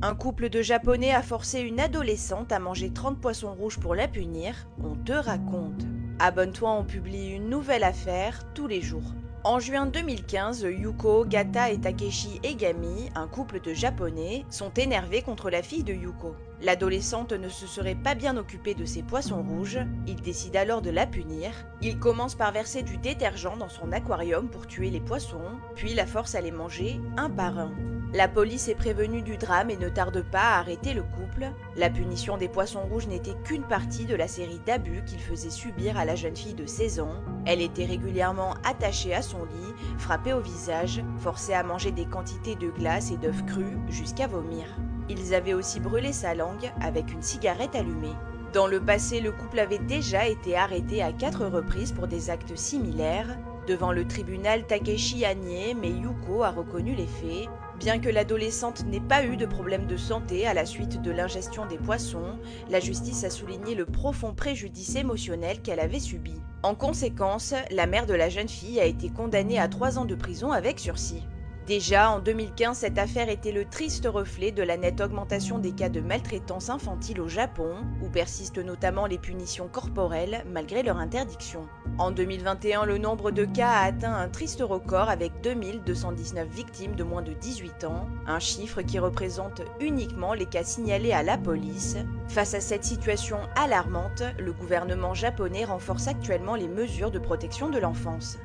Un couple de Japonais a forcé une adolescente à manger 30 poissons rouges pour la punir. On te raconte. Abonne-toi, on publie une nouvelle affaire tous les jours. En juin 2015, Yuko, Gata et Takeshi Egami, un couple de Japonais, sont énervés contre la fille de Yuko. L'adolescente ne se serait pas bien occupée de ses poissons rouges, il décide alors de la punir. Il commence par verser du détergent dans son aquarium pour tuer les poissons, puis la force à les manger un par un. La police est prévenue du drame et ne tarde pas à arrêter le couple. La punition des poissons rouges n'était qu'une partie de la série d'abus qu'il faisait subir à la jeune fille de 16 ans. Elle était régulièrement attachée à son lit, frappée au visage, forcée à manger des quantités de glace et d'œufs crus jusqu'à vomir. Ils avaient aussi brûlé sa langue avec une cigarette allumée. Dans le passé, le couple avait déjà été arrêté à 4 reprises pour des actes similaires. Devant le tribunal, Takeshi a nié, mais Yuko a reconnu les faits. Bien que l'adolescente n'ait pas eu de problème de santé à la suite de l'ingestion des poissons, la justice a souligné le profond préjudice émotionnel qu'elle avait subi. En conséquence, la mère de la jeune fille a été condamnée à 3 ans de prison avec sursis. Déjà, en 2015, cette affaire était le triste reflet de la nette augmentation des cas de maltraitance infantile au Japon, où persistent notamment les punitions corporelles malgré leur interdiction. En 2021, le nombre de cas a atteint un triste record avec 2219 victimes de moins de 18 ans, un chiffre qui représente uniquement les cas signalés à la police. Face à cette situation alarmante, le gouvernement japonais renforce actuellement les mesures de protection de l'enfance.